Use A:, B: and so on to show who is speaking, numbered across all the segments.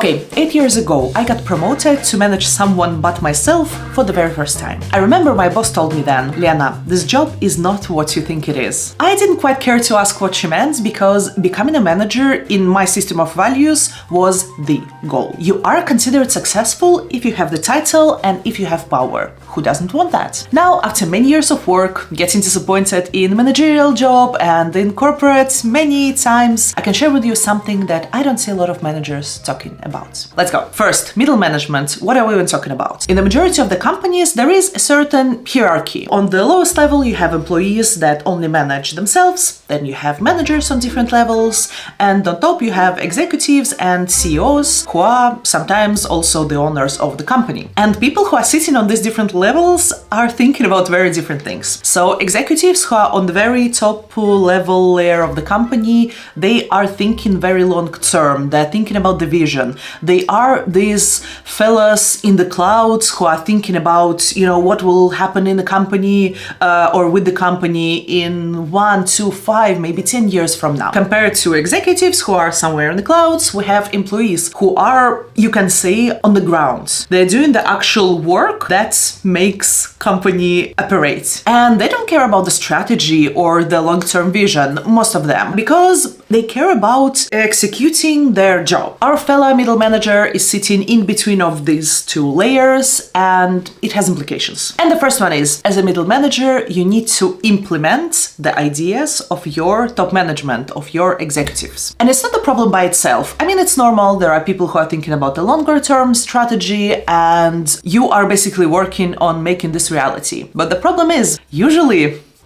A: Okay, 8 years ago, I got promoted to manage someone but myself for the very first time. I remember my boss told me then, Lena, this job is not what you think it is. I didn't quite care to ask what she meant because becoming a manager in my system of values was the goal. You are considered successful if you have the title and if you have power. Who doesn't want that? Now, after many years of work, getting disappointed in managerial job and in corporate many times, I can share with you something that I don't see a lot of managers talking about. Let's go. First, middle management. What are we even talking about? In the majority of the companies, there is a certain hierarchy. On the lowest level, you have employees that only manage themselves. Then you have managers on different levels. And on top, you have executives and CEOs who are sometimes also the owners of the company. And people who are sitting on these different levels are thinking about very different things. So executives who are on the very top level layer of the company, they are thinking very long term. They're thinking about the vision. They are these fellas in the clouds who are thinking about, what will happen in the company or with the company in 1, 2, 5, maybe 10 years from now. Compared to executives who are somewhere in the clouds, we have employees who are, you can say, on the ground. They're doing the actual work that makes company operate. And they don't care about the strategy or the long-term vision, most of them, because they care about executing their job. Our fellow middle manager is sitting in between of these two layers, and it has implications. And the first one is, as a middle manager, you need to implement the ideas of your top management, of your executives. And it's not a problem by itself. I mean, it's normal. There are people who are thinking about the longer term strategy, and you are basically working on making this reality. But the problem is,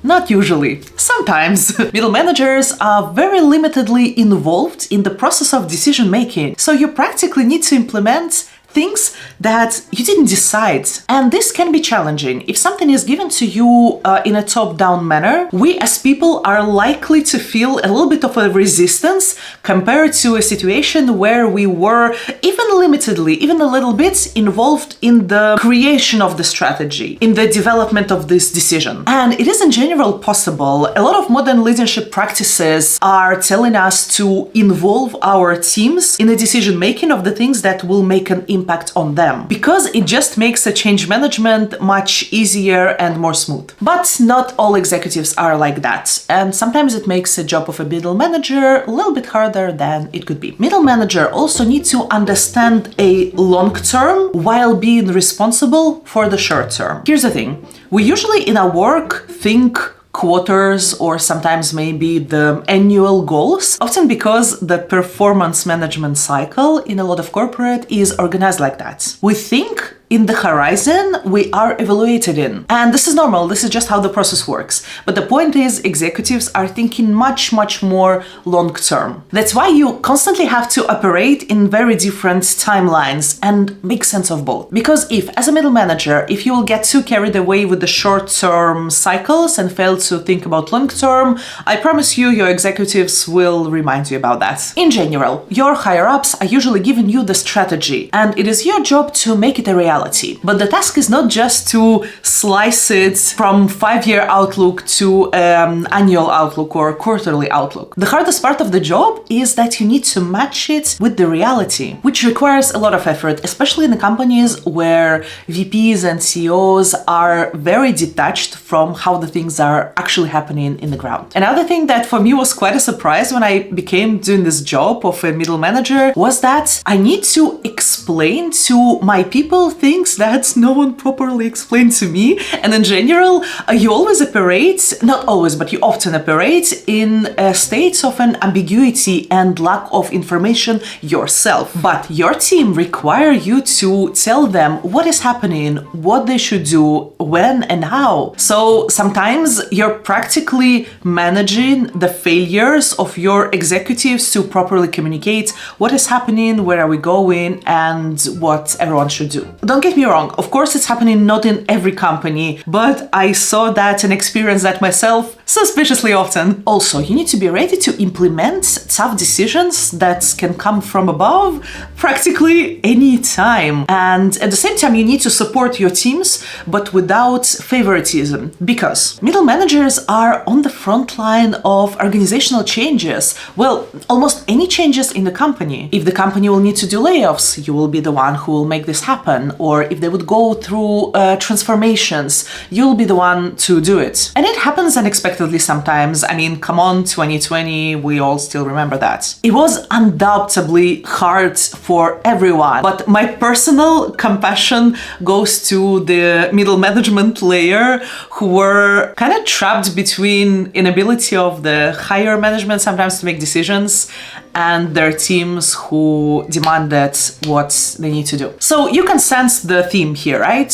A: not usually. Sometimes middle managers are very limitedly involved in the process of decision making. So you practically need to implement things that you didn't decide. And this can be challenging. If something is given to you in a top-down manner, we as people are likely to feel a little bit of a resistance compared to a situation where we were even limitedly, even a little bit involved in the creation of the strategy, in the development of this decision. And it is in general possible. A lot of modern leadership practices are telling us to involve our teams in the decision-making of the things that will make an impact on them, because it just makes a change management much easier and more smooth. But not all executives are like that, and sometimes it makes the job of a middle manager a little bit harder than it could be. Middle manager also needs to understand a long term while being responsible for the short term. Here's the thing, we usually in our work think quarters or sometimes maybe the annual goals, often because the performance management cycle in a lot of corporate is organized like that. We think in the horizon we are evaluated in. And this is normal, this is just how the process works. But the point is, executives are thinking much more long term. That's why you constantly have to operate in very different timelines and make sense of both. Because if, as a middle manager, if you will get too carried away with the short term cycles and fail to think about long term, I promise you, your executives will remind you about that. In general, your higher ups are usually giving you the strategy, and it is your job to make it a reality. But the task is not just to slice it from 5-year outlook to annual outlook or quarterly outlook. The hardest part of the job is that you need to match it with the reality, which requires a lot of effort, especially in the companies where VPs and CEOs are very detached from how the things are actually happening in the ground. Another thing that for me was quite a surprise when I became doing this job of a middle manager was that I need to explain to my people things that no one properly explained to me. And in general, you always operate, not always, but you often operate in a state of an ambiguity and lack of information yourself. But your team require you to tell them what is happening, what they should do, when and how. So sometimes you're practically managing the failures of your executives to properly communicate what is happening, where are we going, and what everyone should do. don't get me wrong, of course it's happening not in every company, but I saw that and experienced that myself suspiciously often. Also, you need to be ready to implement tough decisions that can come from above practically any time. And at the same time, you need to support your teams, but without favoritism, because middle managers are on the front line of organizational changes. Well, almost any changes in the company. If the company will need to do layoffs, you will be the one who will make this happen. Or if they would go through transformations, you'll be the one to do it. And it happens unexpectedly sometimes. I mean, come on, 2020, we all still remember that. It was undoubtedly hard for everyone, but my personal compassion goes to the middle management layer who were kind of trapped between inability of the higher management sometimes to make decisions and their teams who demanded what they need to do. So you can sense the theme here, right?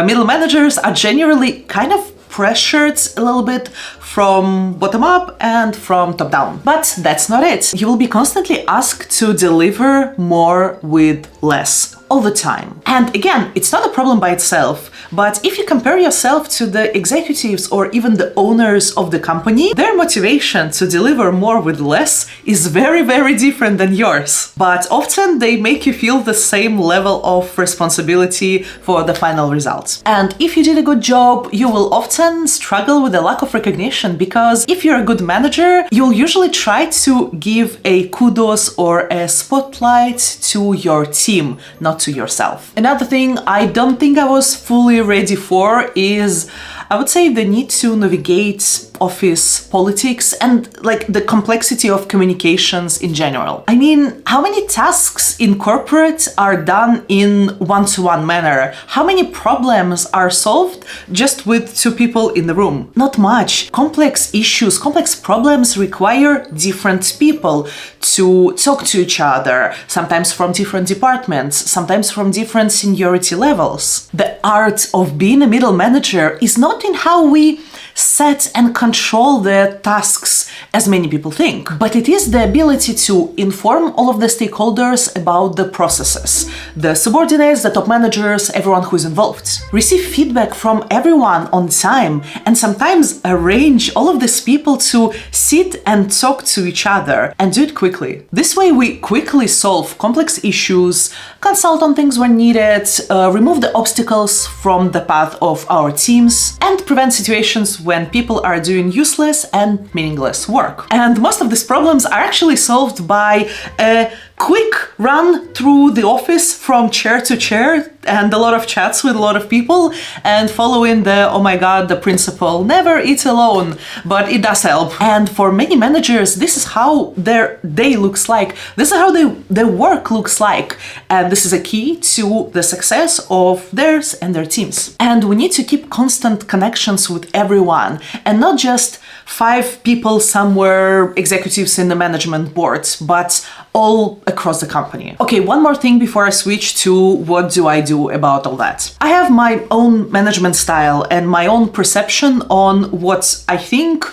A: Middle managers are generally kind of pressured a little bit from bottom up and from top down. But that's not it. You will be constantly asked to deliver more with less all the time. And again, it's not a problem by itself, but if you compare yourself to the executives or even the owners of the company, their motivation to deliver more with less is very, very different than yours. But often they make you feel the same level of responsibility for the final result. And if you did a good job, you will often struggle with a lack of recognition, because if you're a good manager, you'll usually try to give a kudos or a spotlight to your team, not to yourself. Another thing I don't think I was fully ready for is, I would say, the need to navigate office politics and like the complexity of communications in general. I mean, how many tasks in corporate are done in one-to-one manner? How many problems are solved just with two people in the room? Not much. Complex issues, complex problems require different people to talk to each other, sometimes from different departments, sometimes from different seniority levels. The art of being a middle manager is not in how we set and control the tasks, as many people think, but it is the ability to inform all of the stakeholders about the processes, the subordinates, the top managers, everyone who is involved. Receive feedback from everyone on time, and sometimes arrange all of these people to sit and talk to each other, and do it quickly. This way we quickly solve complex issues, consult on things when needed, remove the obstacles from the path of our teams, and prevent situations when people are doing useless and meaningless work. And most of these problems are actually solved by a quick run through the office from chair to chair and a lot of chats with a lot of people and following the, oh my god, the principle, never eat alone, but it does help. And for many managers, this is how their day looks like. This is how their work looks like. And this is a key to the success of theirs and their teams. And we need to keep constant connections with everyone and not just 5 people somewhere, executives in the management boards, but all across the company. Okay, one more thing before I switch to what do I do about all that. I have my own management style and my own perception on what I think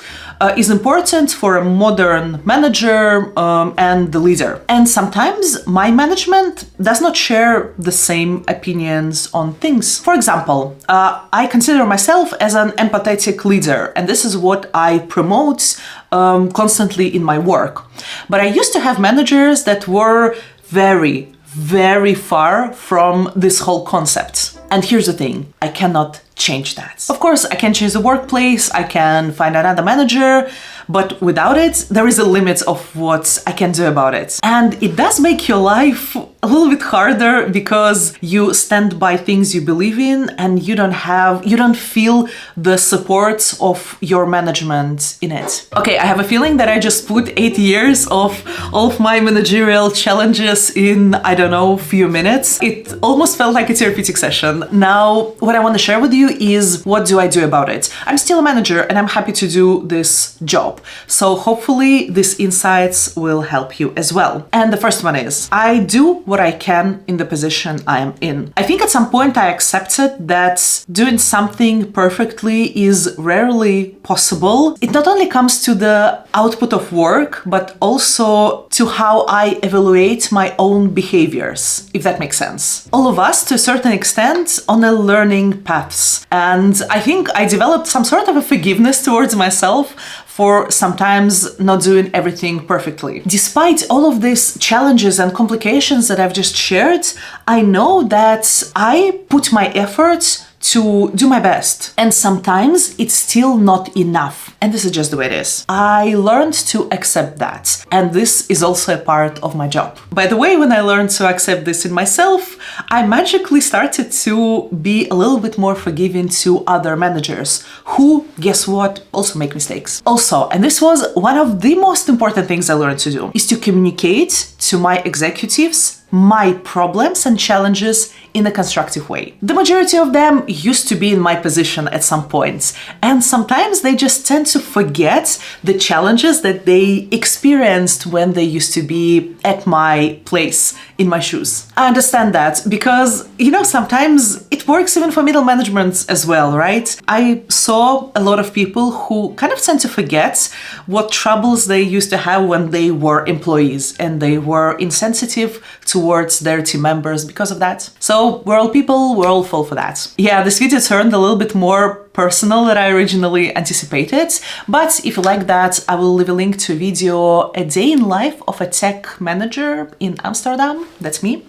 A: is important for a modern manager and the leader. And sometimes my management does not share the same opinions on things. For example, I consider myself as an empathetic leader, and this is what I promote constantly in my work. But I used to have managers that were very, very far from this whole concept. And here's the thing, I cannot change that. Of course, I can change the workplace, I can find another manager, but without it, there is a limit of what I can do about it. And it does make your life a little bit harder because you stand by things you believe in and you don't feel the support of your management in it. Okay, I have a feeling that I just put 8 years of all of my managerial challenges in, I don't know, few minutes. It almost felt like a therapeutic session. Now, what I want to share with you is what do I do about it? I'm still a manager and I'm happy to do this job. So hopefully these insights will help you as well. And the first one is, I do what I can in the position I am in. I think at some point I accepted that doing something perfectly is rarely possible. It not only comes to the output of work, but also to how I evaluate my own behaviors, if that makes sense. All of us, to a certain extent, on a learning paths. And I think I developed some sort of a forgiveness towards myself for sometimes not doing everything perfectly. Despite all of these challenges and complications that I've just shared, I know that I put my efforts to do my best. And sometimes it's still not enough. And this is just the way it is. I learned to accept that. And this is also a part of my job. By the way, when I learned to accept this in myself, I magically started to be a little bit more forgiving to other managers who, guess what, also make mistakes. Also, and this was one of the most important things I learned to do, is to communicate to my executives my problems and challenges in a constructive way. The majority of them used to be in my position at some point, and sometimes they just tend to forget the challenges that they experienced when they used to be at my place, in my shoes. I understand that because, sometimes it works even for middle management as well, right? I saw a lot of people who kind of tend to forget what troubles they used to have when they were employees, and they were insensitive towards their team members because of that. So we're all people, we're all fall for that. Yeah, this video turned a little bit more personal than I originally anticipated, but if you like that, I will leave a link to a video, a day in life of a tech manager in Amsterdam. That's me.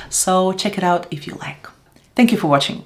A: So check it out if you like. Thank you for watching.